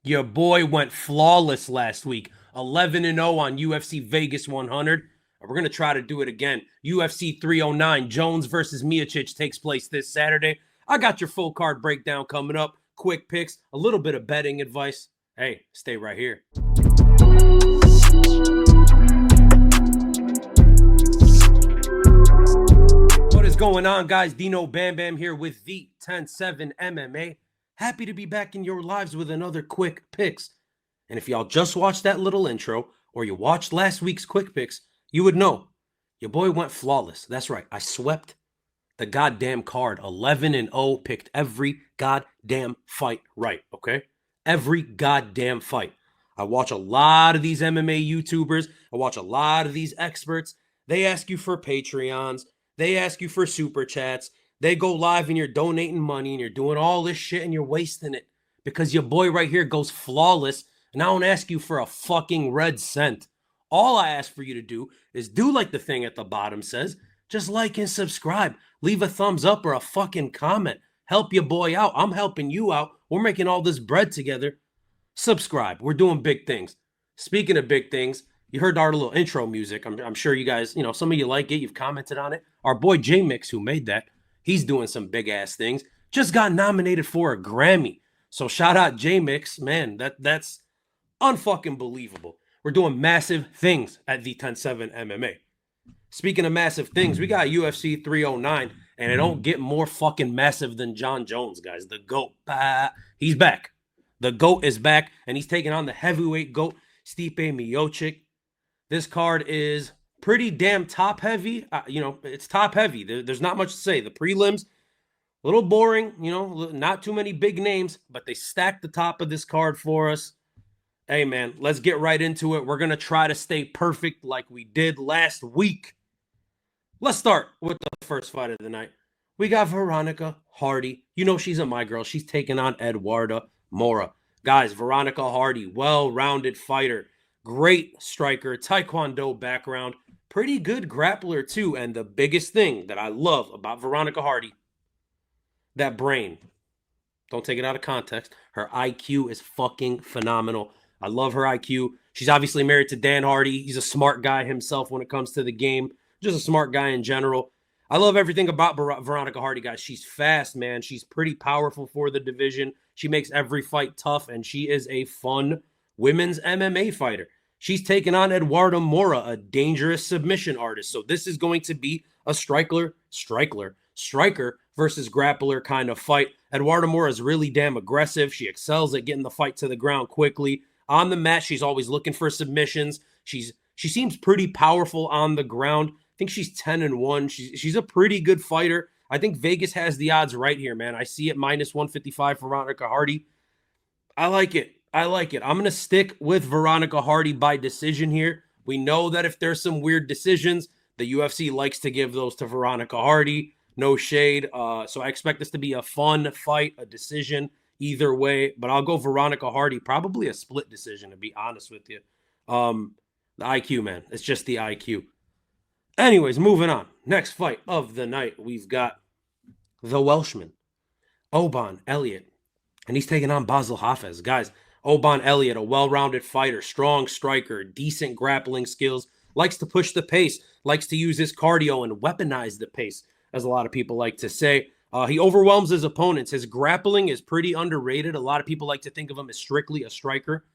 Your boy went flawless last week, 11-0 on UFC Vegas 100. We're going to try to do it again. UFC 309, Jones versus Miocic takes place this Saturday. I got your full card breakdown coming up, quick picks, a little bit of betting advice. Hey, stay right here. What is going on, guys? Dino Bam Bam here with the 10-7 MMA. Happy to be back in your lives with another quick picks. And if y'all just watched that little intro or you watched last week's quick picks, you would know your boy went flawless. That's right. I swept the goddamn card. 11-0, picked every goddamn fight right, okay? Every goddamn fight. I watch a lot of these MMA YouTubers. I watch a lot of these experts. They ask you for Patreons. They ask you for super chats. They go live and you're donating money and you're doing all this shit and you're wasting it because your boy right here goes flawless and I don't ask you for a fucking red cent. All I ask for you to do is do like the thing at the bottom says. Just like and subscribe. Leave a thumbs up or a fucking comment. Help your boy out. I'm helping you out. We're making all this bread together. Subscribe. We're doing big things. Speaking of big things, you heard our little intro music. I'm sure you guys, some of you like it. You've commented on it. Our boy J-Mix, who made that, he's doing some big ass things. Just got nominated for a Grammy. So shout out J-Mix. Man, that's unfucking believable. We're doing massive things at the 10-7 MMA. Speaking of massive things, we got UFC 309, and it don't get more fucking massive than Jon Jones, guys. The GOAT. He's back. The GOAT is back, and he's taking on the heavyweight GOAT, Stipe Miocic. This card is pretty damn top heavy. It's top heavy. There's not much to say. The prelims, a little boring, not too many big names, but they stacked the top of this card for us. Hey, man, let's get right into it. We're going to try to stay perfect like we did last week. Let's start with the first fight of the night. We got Veronica Hardy. You know she's a my girl. She's taking on Eduarda Moura. Guys, Veronica Hardy, well-rounded fighter. Great striker, taekwondo background. Pretty good grappler, too. And the biggest thing that I love about Veronica Hardy, that brain. Don't take it out of context. Her IQ is fucking phenomenal. I love her IQ. She's obviously married to Dan Hardy. He's a smart guy himself when it comes to the game. Just a smart guy in general. I love everything about Veronica Hardy, guys. She's fast, man. She's pretty powerful for the division. She makes every fight tough, and she is a fun women's MMA fighter. She's taking on Eduarda Moura, a dangerous submission artist. So this is going to be a striker versus grappler kind of fight. Eduarda Moura is really damn aggressive. She excels at getting the fight to the ground quickly. On the mat, she's always looking for submissions. She seems pretty powerful on the ground. I think she's 10-1. She's a pretty good fighter. I think Vegas has the odds right here, man. I see it -155 for Veronica Hardy. I like it. I'm going to stick with Veronica Hardy by decision here. We know that if there's some weird decisions, the UFC likes to give those to Veronica Hardy. No shade. So I expect this to be a fun fight, a decision either way. But I'll go Veronica Hardy. Probably a split decision, to be honest with you. The IQ, man. It's just the IQ. Anyways, moving on. Next fight of the night, we've got the Welshman, Oban Elliot. And he's taking on Basel Hafez. Guys, Oban Elliot, a well-rounded fighter, strong striker, decent grappling skills, likes to push the pace, likes to use his cardio and weaponize the pace, as a lot of people like to say. He overwhelms his opponents. His grappling is pretty underrated. A lot of people like to think of him as strictly a striker.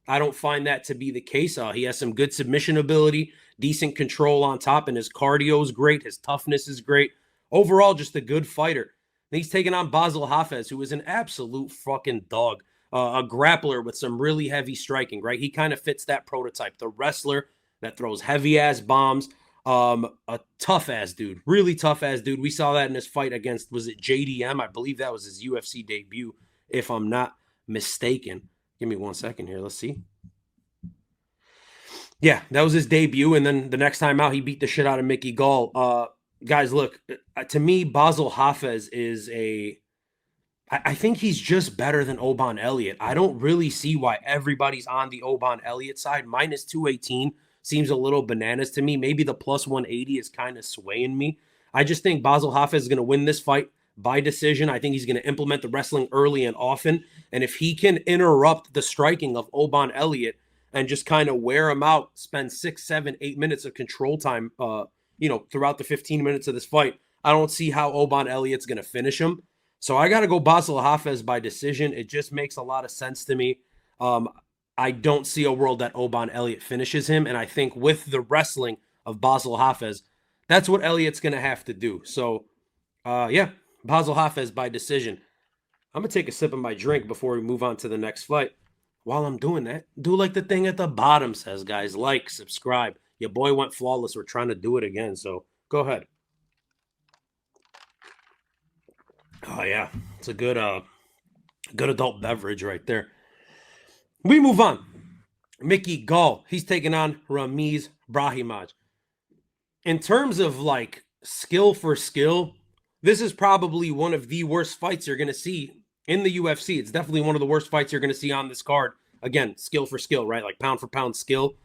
I don't find that to be the case. He has some good submission ability, decent control on top, and his cardio is great. His toughness is great. Overall, just a good fighter. And he's taking on Basel Hafez, who is an absolute fucking dog. A grappler with some really heavy striking, right? He kind of fits that prototype. The wrestler that throws heavy-ass bombs. A tough-ass dude. Really tough-ass dude. We saw that in his fight against, was it JDM? I believe that was his UFC debut, if I'm not mistaken. Give me 1 second here. Let's see. Yeah, that was his debut, and then the next time out, he beat the shit out of Mickey Gall. Guys, look, to me, Basel Hafez is I think he's just better than Oban Elliot. I don't really see why everybody's on the Oban Elliot side. -218 seems a little bananas to me. Maybe the +180 is kind of swaying me. I just think Basel Hafez is going to win this fight by decision. I think he's going to implement the wrestling early and often. And if he can interrupt the striking of Oban Elliot and just kind of wear him out, spend 6, 7, 8 minutes of control time, throughout the 15 minutes of this fight, I don't see how Oban Elliot's going to finish him. So I got to go Basel Hafez by decision. It just makes a lot of sense to me. I don't see a world that Oban Elliot finishes him. And I think with the wrestling of Basel Hafez, that's what Elliot's going to have to do. So, Basel Hafez by decision. I'm going to take a sip of my drink before we move on to the next fight. While I'm doing that, do like the thing at the bottom says, guys. Like, subscribe. Your boy went flawless. We're trying to do it again, so go ahead. Oh, yeah. It's a good adult beverage right there. We move on. McGhee Gall. He's taking on Ramiz Brahimaj. In terms of, like, skill for skill, this is probably one of the worst fights you're going to see in the UFC. It's definitely one of the worst fights you're going to see on this card. Again, skill for skill, right? Like pound for pound skill.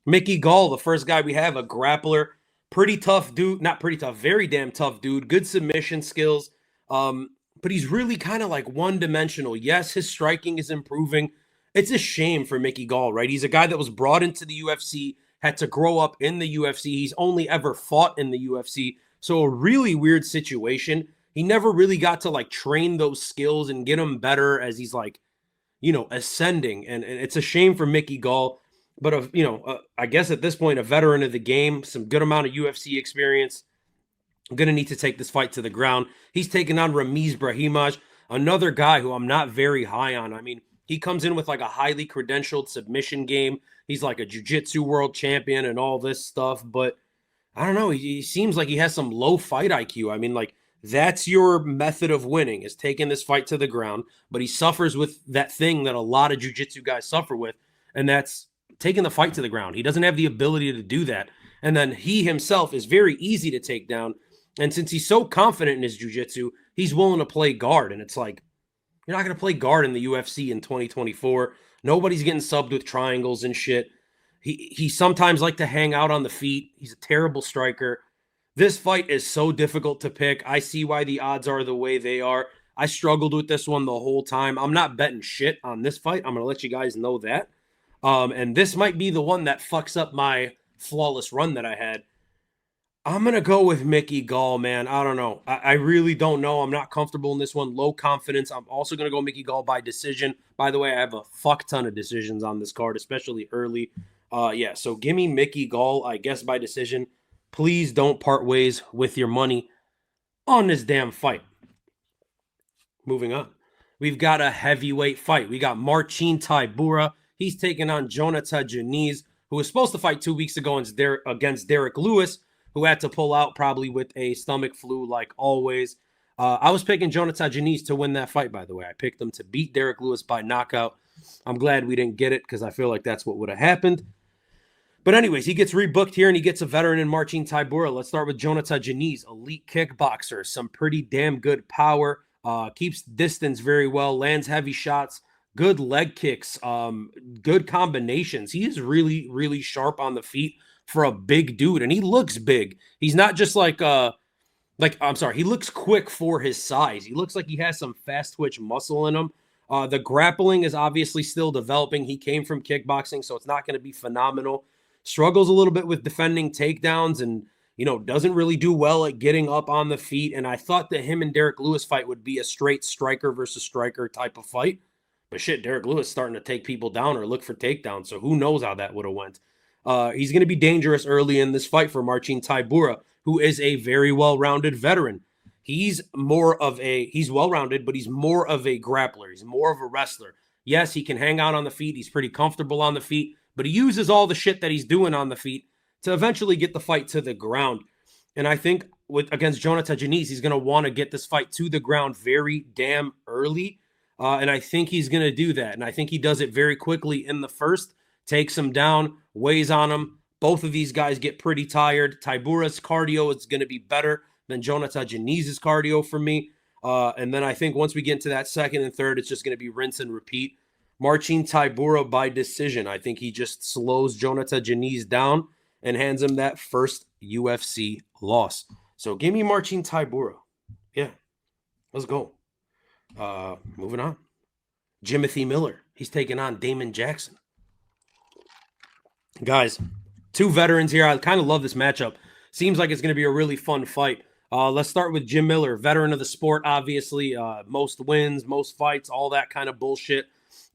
McGhee Gall, the first guy we have, a grappler. Pretty tough dude. Not pretty tough. Very damn tough dude. Good submission skills. But he's really kind of like one-dimensional. Yes, his striking is improving. It's a shame for McGhee Gall, right? He's a guy that was brought into the UFC, had to grow up in the UFC. He's only ever fought in the UFC. So a really weird situation. He never really got to like train those skills and get them better as he's like, ascending. And it's a shame for McGhee Gall. But, I guess at this point, a veteran of the game, some good amount of UFC experience. I'm going to need to take this fight to the ground. He's taking on Ramiz Brahimaj, another guy who I'm not very high on. I mean, he comes in with like a highly credentialed submission game. He's like a jiu-jitsu world champion and all this stuff. But I don't know. He seems like he has some low fight IQ. I mean, like, that's your method of winning, is taking this fight to the ground. But he suffers with that thing that a lot of jiu-jitsu guys suffer with, and that's taking the fight to the ground. He doesn't have the ability to do that. And then he himself is very easy to take down. And since he's so confident in his jiu-jitsu, he's willing to play guard. And it's like, you're not going to play guard in the UFC in 2024. Nobody's getting subbed with triangles and shit. He sometimes like to hang out on the feet. He's a terrible striker. This fight is so difficult to pick. I see why the odds are the way they are. I struggled with this one the whole time. I'm not betting shit on this fight. I'm going to let you guys know that. And this might be the one that fucks up my flawless run that I had. I'm going to go with McGhee Gall, man. I don't know. I really don't know. I'm not comfortable in this one. Low confidence. I'm also going to go McGhee Gall by decision. By the way, I have a fuck ton of decisions on this card, especially early. So give me McGhee Gall, I guess, by decision. Please don't part ways with your money on this damn fight. Moving on. We've got a heavyweight fight. We got Marcin Tybura. He's taking on Jhonata Diniz, who was supposed to fight 2 weeks ago against Derek Lewis, who had to pull out probably with a stomach flu like always. I was picking Jhonata Diniz to win that fight, by the way. I picked him to beat Derek Lewis by knockout. I'm glad we didn't get it because I feel like that's what would have happened. But anyways, he gets rebooked here and he gets a veteran in Marcin Tybura. Let's start with Jhonata Diniz, elite kickboxer, some pretty damn good power, keeps distance very well, lands heavy shots, good leg kicks, good combinations. He is really, really sharp on the feet for a big dude, and he looks big. He's not just he looks quick for his size. He looks like he has some fast twitch muscle in him. The grappling is obviously still developing. He came from kickboxing, so it's not going to be phenomenal. Struggles a little bit with defending takedowns and, doesn't really do well at getting up on the feet. And I thought that him and Derek Lewis fight would be a straight striker versus striker type of fight. But shit, Derek Lewis starting to take people down or look for takedowns. So who knows how that would have went. He's going to be dangerous early in this fight for Marcin Tybura, who is a very well-rounded veteran. He's well-rounded, but he's more of a grappler. He's more of a wrestler. Yes, he can hang out on the feet. He's pretty comfortable on the feet, but he uses all the shit that he's doing on the feet to eventually get the fight to the ground. And I think against Jhonata Diniz, he's going to want to get this fight to the ground very damn early. And I think he's going to do that. And I think he does it very quickly in the first, takes him down, weighs on him. Both of these guys get pretty tired. Tybura's cardio is going to be better than Jhonata Diniz's cardio for me. And then I think once we get into that second and third, it's just going to be rinse and repeat. Marcin Tybura by decision. I think he just slows Jhonata Diniz down and hands him that first UFC loss. So give me Marcin Tybura. Yeah. Let's go. Moving on. Jimothy Miller. He's taking on Damon Jackson. Guys, two veterans here. I kind of love this matchup. Seems like it's going to be a really fun fight. Let's start with Jim Miller, veteran of the sport, obviously. Most wins, most fights, all that kind of bullshit.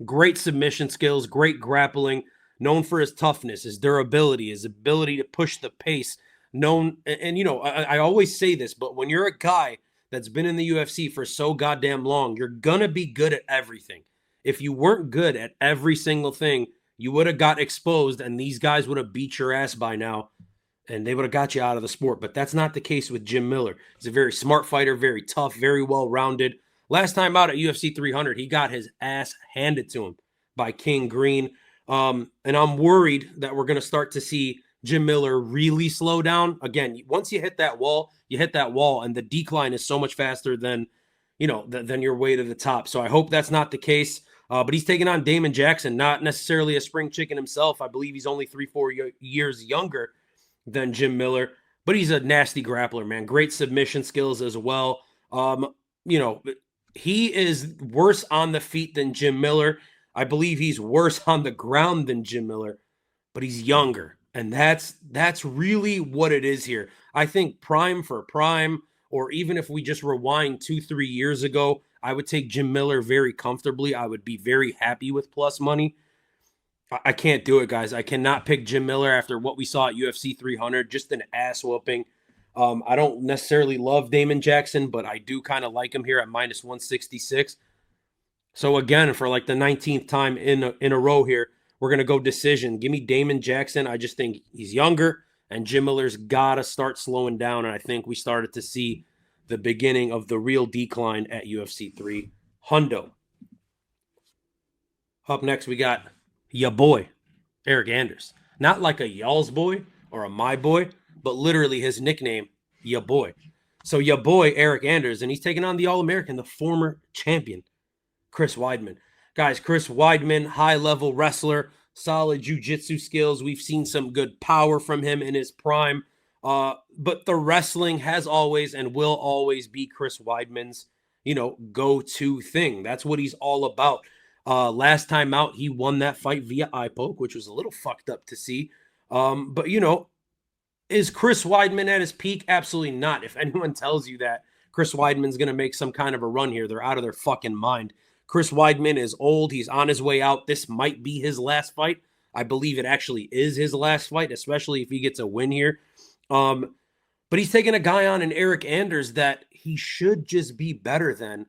Great submission skills, great grappling, known for his toughness, his durability, his ability to push the pace. Known, and you know, I always say this, but when you're a guy that's been in the UFC for so goddamn long, you're going to be good at everything. If you weren't good at every single thing, you would have got exposed and these guys would have beat your ass by now and they would have got you out of the sport. But that's not the case with Jim Miller. He's a very smart fighter, very tough, very well-rounded. Last time out at UFC 300, he got his ass handed to him by King Green. And I'm worried that we're going to start to see Jim Miller really slow down. Again, once you hit that wall, you hit that wall, and the decline is so much faster than, you know, than your way to the top. So I hope that's not the case. But he's taking on Damon Jackson, not necessarily a spring chicken himself. I believe he's only 3-4 years younger than Jim Miller, but he's a nasty grappler, man. Great submission skills as well. You know, he is worse on the feet than Jim Miller. I believe he's worse on the ground than Jim Miller, but he's younger. And that's really what it is here. I think prime for prime, or even if we just rewind 2-3 years ago, I would take Jim Miller very comfortably. I would be very happy with plus money. I can't do it, guys. I cannot pick Jim Miller after what we saw at UFC 300. Just an ass whooping. I don't necessarily love Damon Jackson, but I do kind of like him here at minus 166. So again, for like the 19th time in a row here, we're going to go decision. Give me Damon Jackson. I just think he's younger, and Jim Miller's got to start slowing down, and I think we started to see the beginning of the real decline at UFC 300. Up next, we got ya boy, Eryk Anders. Not like a y'all's boy or a my boy, but literally his nickname, ya boy. So ya boy, Eryk Anders, and he's taking on the All-American, the former champion, Chris Weidman. Guys, Chris Weidman, high-level wrestler, solid jiu-jitsu skills. We've seen some good power from him in his prime. But the wrestling has always and will always be Chris Weidman's, you know, go-to thing. That's what he's all about. Last time out, he won that fight via eye poke, which was a little fucked up to see. But, you know, is Chris Weidman at his peak? Absolutely not. If anyone tells you that Chris Weidman's going to make some kind of a run here, they're out of their fucking mind. Chris Weidman is old. He's on his way out. This might be his last fight. I believe it actually is his last fight, especially if he gets a win here. But he's taking a guy on in Eryk Anders that he should just be better than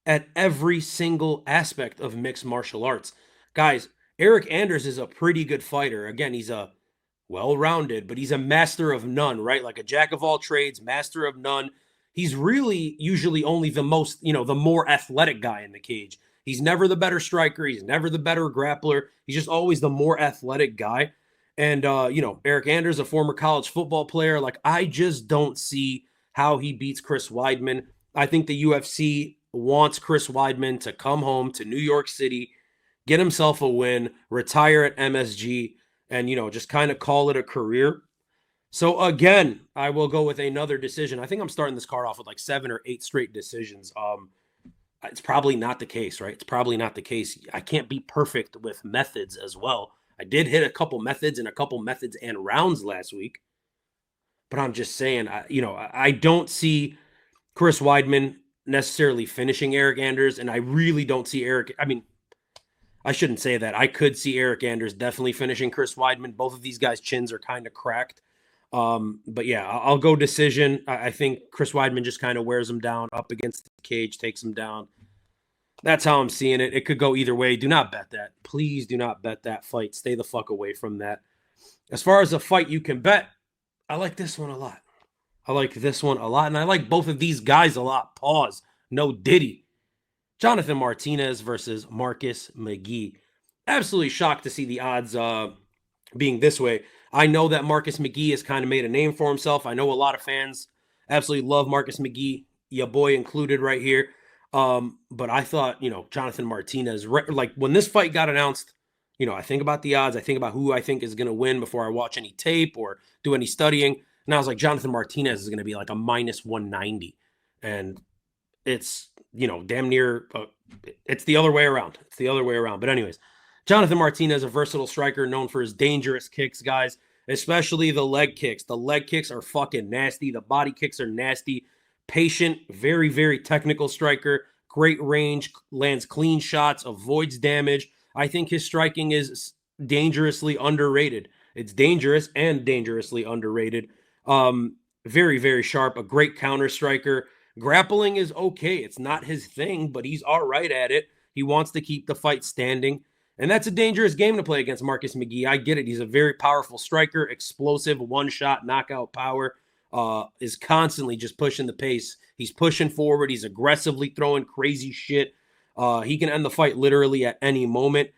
at every single aspect of mixed martial arts. Guys, Eryk Anders is a pretty good fighter. Again, he's a well-rounded, but he's a master of none, right? Like a jack of all trades, master of none. He's really usually only the most, you know, the more athletic guy in the cage. He's never the better striker. He's never the better grappler. He's just always the more athletic guy. And, you know, Eryk Anders, a former college football player. Like, I just don't see how he beats Chris Weidman. I think the UFC wants Chris Weidman to come home to New York City, get himself a win, retire at MSG, and, you know, just kind of call it a career. So, again, I will go with another decision. I think I'm starting this card off with like 7 or 8 straight decisions. It's probably not the case, right? It's probably not the case. I can't be perfect with methods as well. I did hit a couple methods and rounds last week. But I'm just saying, I don't see Chris Weidman necessarily finishing Eryk Anders, and I really don't see I shouldn't say that. I could see Eryk Anders definitely finishing Chris Weidman. Both of these guys' chins are kind of cracked. But yeah, I'll go decision. I think Chris Weidman just kind of wears him down up against the cage, takes him down. That's how I'm seeing it. It could go either way. Do not bet that. Please do not bet that fight. Stay the fuck away from that. As far as a fight you can bet, I like this one a lot. And I like both of these guys a lot. Pause. No Diddy. Jonathan Martinez versus Marcus McGhee. Absolutely shocked to see the odds being this way. I know that Marcus McGhee has kind of made a name for himself. I know a lot of fans absolutely love Marcus McGhee, your boy included right here. But I thought, Jonathan Martinez, like when this fight got announced, I think about the odds. I think about who I think is going to win before I watch any tape or do any studying. And I was like, Jonathan Martinez is going to be like a minus 190. And it's, you know, damn near, it's the other way around. It's the other way around. But anyways, Jonathan Martinez, a versatile striker known for his dangerous kicks, guys, especially the leg kicks. The leg kicks are fucking nasty. The body kicks are nasty. Patient, very, very technical striker. Great range, lands clean shots, avoids damage. I think his striking is dangerously underrated. It's dangerous and dangerously underrated. Very, very sharp, a great counter striker. Grappling is okay. It's not his thing, but he's all right at it. He wants to keep the fight standing. And that's a dangerous game to play against Marcus McGhee. I get it. He's a very powerful striker, explosive, one-shot knockout power, is constantly just pushing the pace. He's pushing forward. He's aggressively throwing crazy shit. He can end the fight literally at any moment.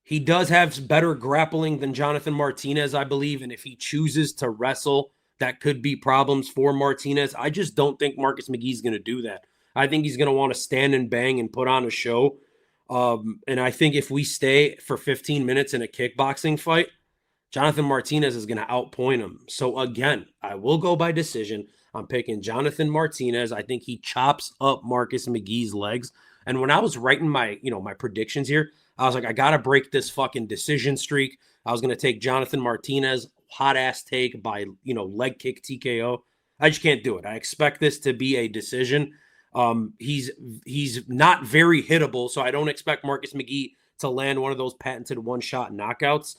He does have better grappling than Jonathan Martinez, I believe. And if he chooses to wrestle, that could be problems for Martinez. I just don't think Marcus McGhee's going to do that. I think he's going to want to stand and bang and put on a show. And I think if we stay for 15 minutes in a kickboxing fight, Jonathan Martinez is going to outpoint him. So again, I will go by decision. I'm picking Jonathan Martinez. I think he chops up Marcus McGhee's legs. And when I was writing my, my predictions here, I was like, I got to break this fucking decision streak. I was going to take Jonathan Martinez, hot ass take by, leg kick TKO. I just can't do it. I expect this to be a decision. He's not very hittable, so I don't expect Marcus McGhee to land one of those patented one-shot knockouts.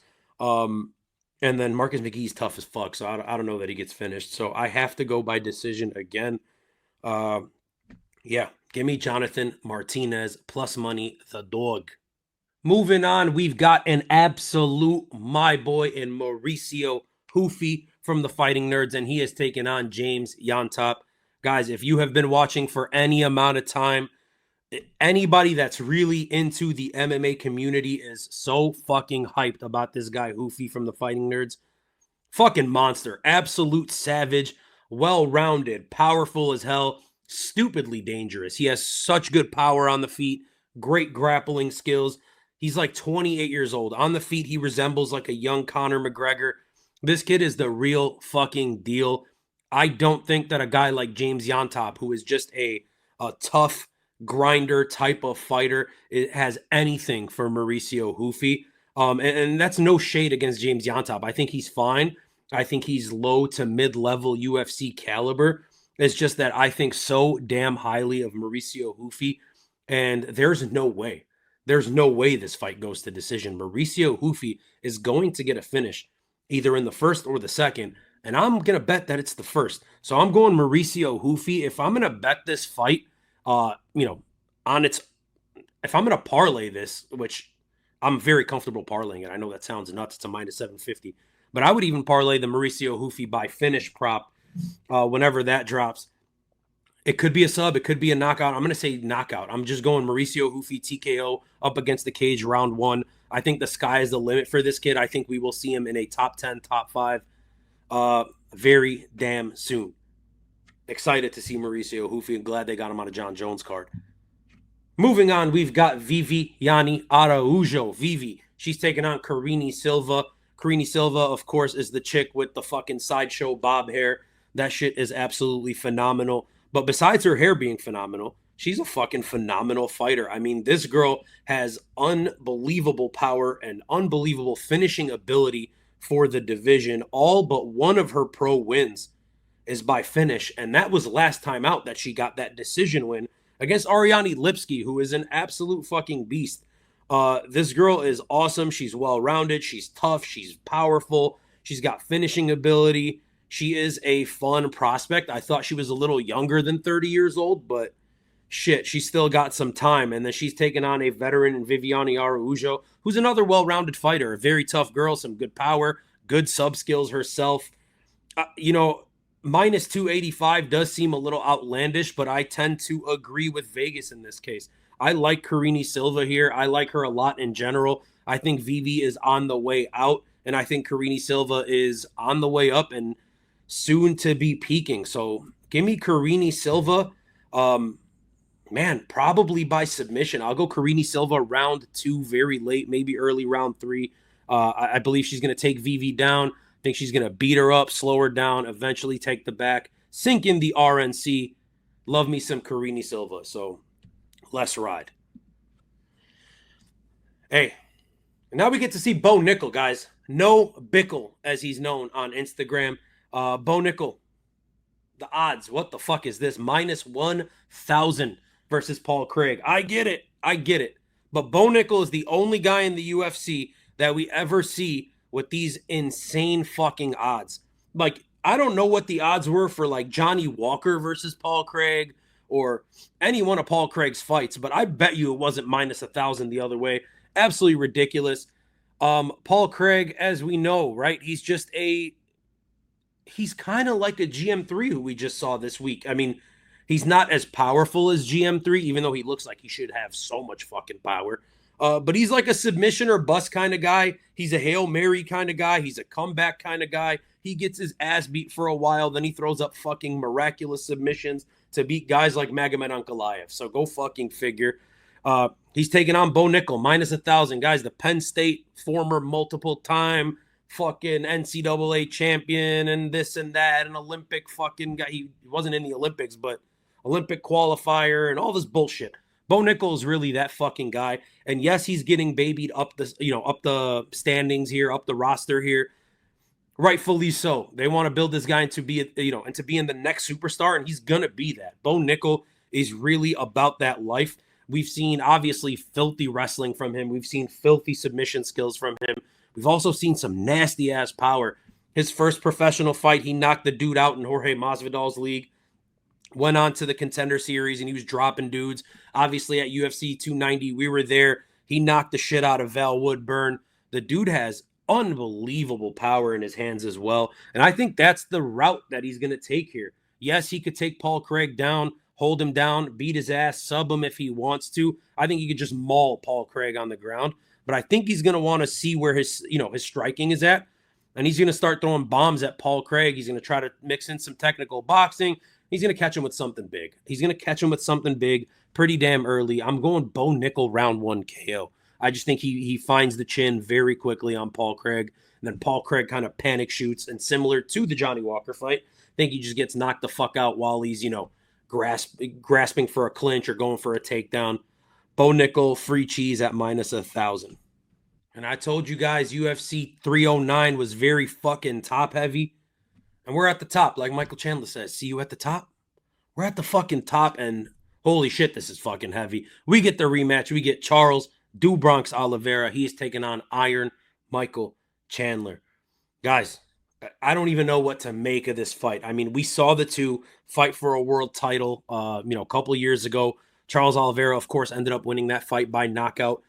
And then Marcus McGhee's tough as fuck, so I don't know that he gets finished. So I have to go by decision again. Yeah, give me Jonathan Martinez plus money, the dog. Moving on, we've got an absolute my boy in Mauricio Ruffy from the Fighting Nerds, and he has taken on James Llontop. Guys, if you have been watching for any amount of time, anybody that's really into the MMA community is so fucking hyped about this guy, Ruffy from the Fighting Nerds. Fucking monster. Absolute savage. Well-rounded. Powerful as hell. Stupidly dangerous. He has such good power on the feet. Great grappling skills. He's like 28 years old. On the feet, he resembles like a young Conor McGregor. This kid is the real fucking deal. I don't think that a guy like James Llontop, who is just a tough grinder type of fighter, it has anything for Mauricio Ruffy. And that's no shade against James Llontop. I think he's fine. I think he's low to mid-level UFC caliber. It's just that I think so damn highly of Mauricio Ruffy, and there's no way. There's no way this fight goes to decision. Mauricio Ruffy is going to get a finish, either in the first or the second, and I'm going to bet that it's the first. So I'm going Mauricio Ruffy. If I'm going to bet this fight, if I'm going to parlay this, which I'm very comfortable parlaying it. I know that sounds nuts. It's a minus 750. But I would even parlay the Mauricio Ruffy by finish prop whenever that drops. It could be a sub. It could be a knockout. I'm going to say knockout. I'm just going Mauricio Ruffy TKO up against the cage round one. I think the sky is the limit for this kid. I think we will see him in a top 10, top 5 very damn soon. Excited to see Mauricio Ruffy and glad they got him on a John Jones card. Moving on, we've got Viviane Araujo. Vivi, she's taking on Karine Silva. Karine Silva, of course, is the chick with the fucking sideshow bob hair. That shit is absolutely phenomenal. But besides her hair being phenomenal, she's a fucking phenomenal fighter. I mean, this girl has unbelievable power and unbelievable finishing ability for the division. All but one of her pro wins is by finish. And that was last time out that she got that decision win against Ariane Lipski, who is an absolute fucking beast. This girl is awesome. She's well-rounded. She's tough. She's powerful. She's got finishing ability. She is a fun prospect. I thought she was a little younger than 30 years old, but shit, she's still got some time. And then she's taken on a veteran in Viviane Araujo, who's another well-rounded fighter, a very tough girl, some good power, good sub skills herself. Minus 285 does seem a little outlandish, but I tend to agree with Vegas in this case. I like Karine Silva here. I like her a lot in general. I think Vivi is on the way out, and I think Karine Silva is on the way up and soon to be peaking. So give me Karine Silva. Probably by submission. I'll go Karine Silva round 2 very late, maybe early round 3. I believe she's going to take Vivi down. I think she's going to beat her up, slow her down, eventually take the back, sink in the RNC, Love me some Karine Silva. So let's ride. Hey, now we get to see Bo Nickal, guys. No Bickle, as he's known on Instagram. Bo Nickal, the odds. What the fuck is this? Minus 1,000 versus Paul Craig. I get it. But Bo Nickal is the only guy in the UFC that we ever see with these insane fucking odds. Like, I don't know what the odds were for like Johnny Walker versus Paul Craig or any one of Paul Craig's fights, but I bet you it wasn't minus 1,000 the other way. Absolutely ridiculous. Paul Craig, as we know, right? He's kind of like a GM3 who we just saw this week. I mean, he's not as powerful as GM3, even though he looks like he should have so much fucking power. But he's like a submission or bust kind of guy. He's a Hail Mary kind of guy. He's a comeback kind of guy. He gets his ass beat for a while. Then he throws up fucking miraculous submissions to beat guys like Magomed Ankalaev. So go fucking figure. He's taking on Bo Nickal, minus 1,000. Guys, the Penn State former multiple time fucking NCAA champion and this and that, an Olympic fucking guy. He wasn't in the Olympics, but Olympic qualifier and all this bullshit. Bo Nickal is really that fucking guy. And yes, he's getting babied up the standings here, up the roster here. Rightfully so. They want to build this guy into being the next superstar, and he's gonna be that. Bo Nickal is really about that life. We've seen obviously filthy wrestling from him. We've seen filthy submission skills from him. We've also seen some nasty ass power. His first professional fight, he knocked the dude out in Jorge Masvidal's league. Went on to the Contender Series and he was dropping dudes. Obviously at UFC 290, we were there. He knocked the shit out of Val Woodburn. The dude has unbelievable power in his hands as well. And I think that's the route that he's going to take here. Yes, he could take Paul Craig down, hold him down, beat his ass, sub him if he wants to. I think he could just maul Paul Craig on the ground. But I think he's going to want to see where his striking is at. And he's going to start throwing bombs at Paul Craig. He's going to try to mix in some technical boxing. He's going to catch him with something big. Pretty damn early. I'm going Bo Nickal round 1 KO. I just think he finds the chin very quickly on Paul Craig. And then Paul Craig kind of panic shoots. And similar to the Johnny Walker fight, I think he just gets knocked the fuck out while he's, grasping for a clinch or going for a takedown. Bo Nickal, free cheese at minus 1,000. And I told you guys UFC 309 was very fucking top heavy. And we're at the top, like Michael Chandler says. See you at the top? We're at the fucking top, and holy shit, this is fucking heavy. We get the rematch. We get Charles Do Bronx Oliveira. He is taking on Iron Michael Chandler. Guys, I don't even know what to make of this fight. I mean, we saw the two fight for a world title, a couple of years ago. Charles Oliveira, of course, ended up winning that fight by knockout.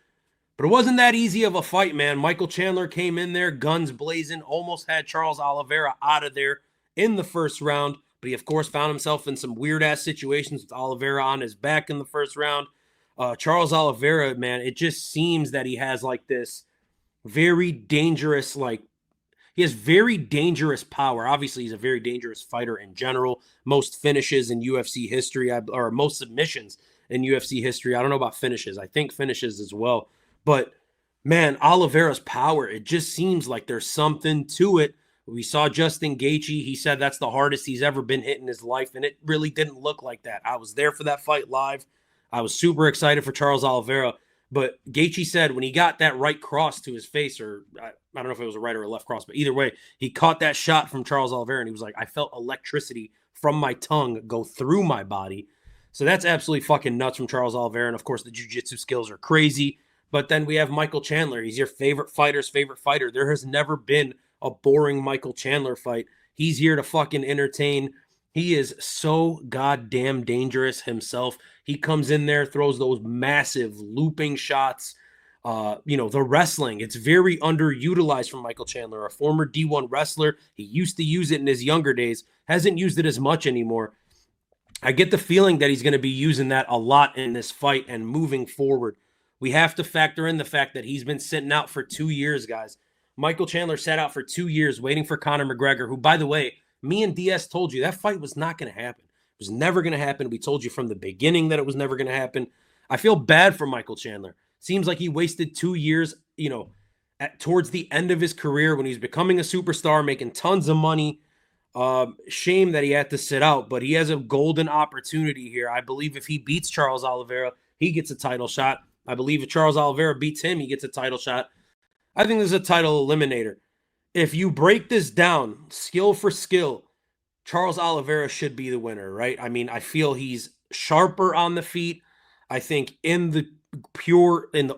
But it wasn't that easy of a fight, man. Michael Chandler came in there, guns blazing, almost had Charles Oliveira out of there in the first round. But he, of course, found himself in some weird-ass situations with Oliveira on his back in the first round. Charles Oliveira, man, it just seems that he has like this very dangerous, he has very dangerous power. Obviously, he's a very dangerous fighter in general. Most finishes in UFC history, or most submissions in UFC history. I don't know about finishes. I think finishes as well. But, man, Oliveira's power, it just seems like there's something to it. We saw Justin Gaethje. He said that's the hardest he's ever been hit in his life, and it really didn't look like that. I was there for that fight live. I was super excited for Charles Oliveira. But Gaethje said when he got that right cross to his face, or I don't know if it was a right or a left cross, but either way, he caught that shot from Charles Oliveira, and he was like, I felt electricity from my tongue go through my body. So that's absolutely fucking nuts from Charles Oliveira. And, of course, the jiu-jitsu skills are crazy. But then we have Michael Chandler. He's your favorite fighter's favorite fighter. There has never been a boring Michael Chandler fight. He's here to fucking entertain. He is so goddamn dangerous himself. He comes in there, throws those massive looping shots. The wrestling, it's very underutilized from Michael Chandler, a former D1 wrestler. He used to use it in his younger days, hasn't used it as much anymore. I get the feeling that he's going to be using that a lot in this fight and moving forward. We have to factor in the fact that he's been sitting out for 2 years, guys. Michael Chandler sat out for 2 years waiting for Conor McGregor, who, by the way, me and DS told you that fight was not going to happen. It was never going to happen. We told you from the beginning that it was never going to happen. I feel bad for Michael Chandler. Seems like he wasted 2 years, towards the end of his career when he was becoming a superstar, making tons of money. Shame that he had to sit out, but he has a golden opportunity here. I believe if he beats Charles Oliveira, he gets a title shot. I believe if Charles Oliveira beats him, he gets a title shot. I think this is a title eliminator. If you break this down, skill for skill, Charles Oliveira should be the winner, right? I mean, I feel he's sharper on the feet. I think in the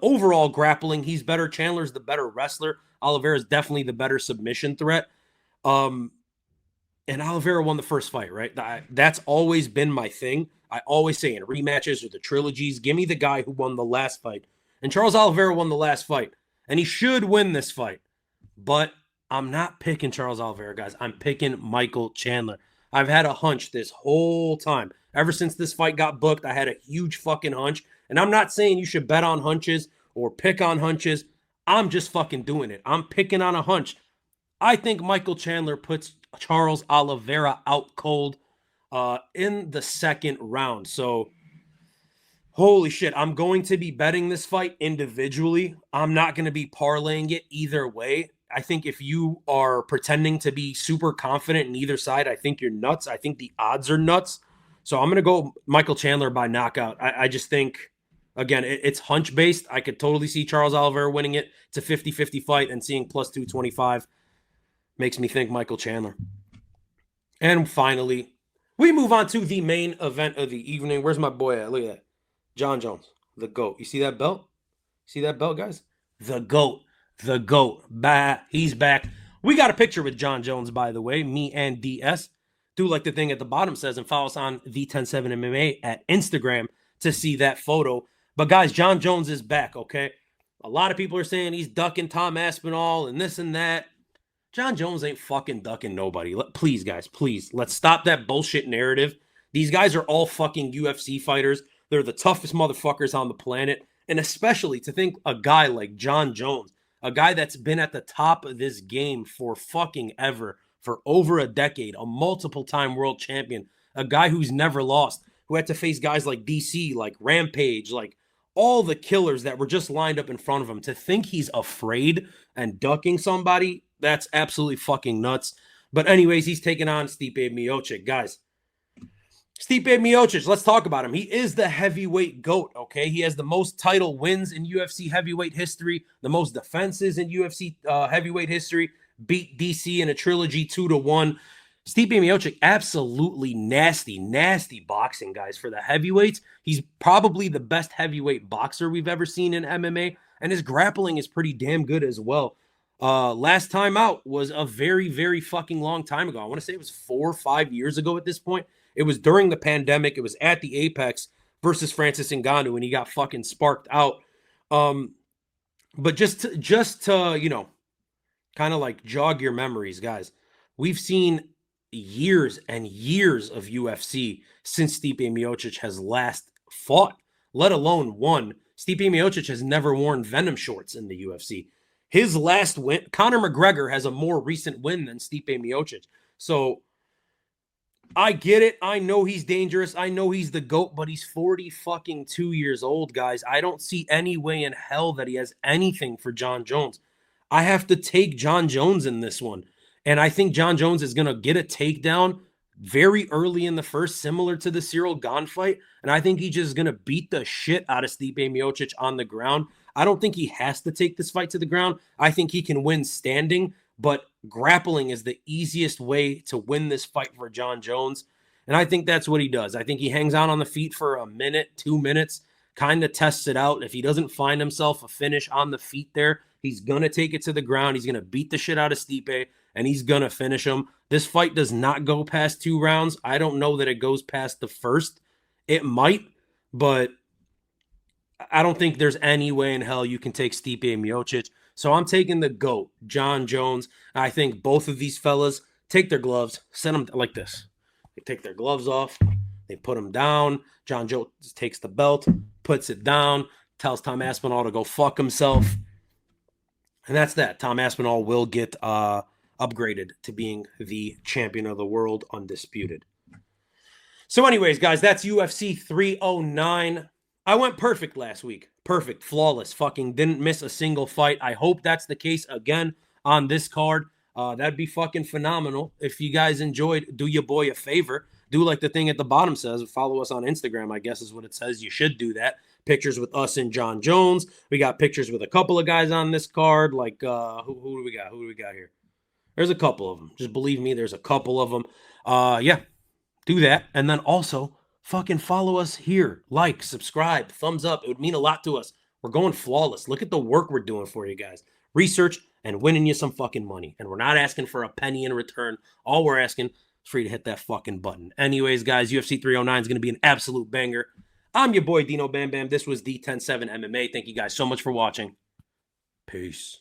overall grappling, he's better. Chandler's the better wrestler. Oliveira's definitely the better submission threat. And Oliveira won the first fight, right? That's always been my thing. I always say in rematches or the trilogies, give me the guy who won the last fight. And Charles Oliveira won the last fight. And he should win this fight. But I'm not picking Charles Oliveira, guys. I'm picking Michael Chandler. I've had a hunch this whole time. Ever since this fight got booked, I had a huge fucking hunch. And I'm not saying you should bet on hunches or pick on hunches. I'm just fucking doing it. I'm picking on a hunch. I think Michael Chandler puts Charles Oliveira out cold in the second round. So, holy shit, I'm going to be betting this fight individually. I'm not going to be parlaying it either way. I think if you are pretending to be super confident in either side, I think you're nuts. I think the odds are nuts. So I'm going to go Michael Chandler by knockout. I just think, again, it's hunch-based. I could totally see Charles Oliveira winning it. It's a 50-50 fight, and seeing plus 225 makes me think Michael Chandler. And finally, we move on to the main event of the evening. Where's my boy at? Look at that. Jon Jones, the GOAT. You see that belt? See that belt, guys? The GOAT. The GOAT. Bah, he's back. We got a picture with Jon Jones, by the way, me and DS. Do like the thing at the bottom says, and follow us on the 107 MMA at Instagram to see that photo. But guys, Jon Jones is back, okay? A lot of people are saying he's ducking Tom Aspinall and this and that. Jon Jones ain't fucking ducking nobody. Please, guys, please. Let's stop that bullshit narrative. These guys are all fucking UFC fighters. They're the toughest motherfuckers on the planet. And especially to think a guy like Jon Jones, a guy that's been at the top of this game for fucking ever, for over a decade, a multiple-time world champion, a guy who's never lost, who had to face guys like DC, like Rampage, like all the killers that were just lined up in front of him. To think he's afraid and ducking somebody, that's absolutely fucking nuts. But anyways, he's taking on Stipe Miocic. Guys, Stipe Miocic, let's talk about him. He is the heavyweight GOAT, okay? He has the most title wins in UFC heavyweight history, the most defenses in UFC heavyweight history, beat DC in a trilogy 2-1. Stipe Miocic, absolutely nasty boxing, guys, for the heavyweights. He's probably the best heavyweight boxer we've ever seen in MMA, and his grappling is pretty damn good as well. Last time out was a very fucking long time ago. I want to say it was 4 or 5 years ago at this point. It was during the pandemic. It was at the Apex versus Francis Ngannou, and he got fucking sparked out. But just to you know, kind of like jog your memories, guys. We've seen years and years of UFC since Stipe Miocic has last fought, let alone won. Stipe Miocic has never worn Venom shorts in the UFC. His last win, Conor McGregor has a more recent win than Stipe Miocic. So I get it. I know he's dangerous. I know he's the GOAT, but he's 42 years old, guys. I don't see any way in hell that he has anything for Jon Jones. I have to take Jon Jones in this one. And I think Jon Jones is going to get a takedown very early in the first, similar to the Cyril Gane fight. And I think he's just going to beat the shit out of Stipe Miocic on the ground. I don't think he has to take this fight to the ground. I think he can win standing, but grappling is the easiest way to win this fight for Jon Jones. And I think that's what he does. I think he hangs out on the feet for a minute, 2 minutes, kind of tests it out. If he doesn't find himself a finish on the feet there, he's going to take it to the ground. He's going to beat the shit out of Stipe, and he's going to finish him. This fight does not go past 2 rounds. I don't know that it goes past the first. It might, but I don't think there's any way in hell you can take Stipe Miocic. So I'm taking the GOAT, Jon Jones. I think both of these fellas take their gloves, send them like this. They take their gloves off. They put them down. Jon Jones takes the belt, puts it down, tells Tom Aspinall to go fuck himself. And that's that. Tom Aspinall will get upgraded to being the champion of the world, undisputed. So anyways, guys, that's UFC 309. I went perfect last week. Perfect. Flawless. Fucking didn't miss a single fight. I hope that's the case again on this card. That'd be fucking phenomenal. If you guys enjoyed, do your boy a favor. Do like the thing at the bottom says, follow us on Instagram, I guess is what it says. You should do that. Pictures with us and John Jones. We got pictures with a couple of guys on this card. Like, who do we got? Who do we got here? There's a couple of them. Just believe me, there's a couple of them. Yeah, do that. And then also, fucking follow us here. Like, subscribe, thumbs up. It would mean a lot to us. We're going flawless. Look at the work we're doing for you guys. Research and winning you some fucking money. And we're not asking for a penny in return. All we're asking is for you to hit that fucking button. Anyways, guys, UFC 309 is going to be an absolute banger. I'm your boy, Dino Bam Bam. This was the 10-7 MMA. Thank you guys so much for watching. Peace.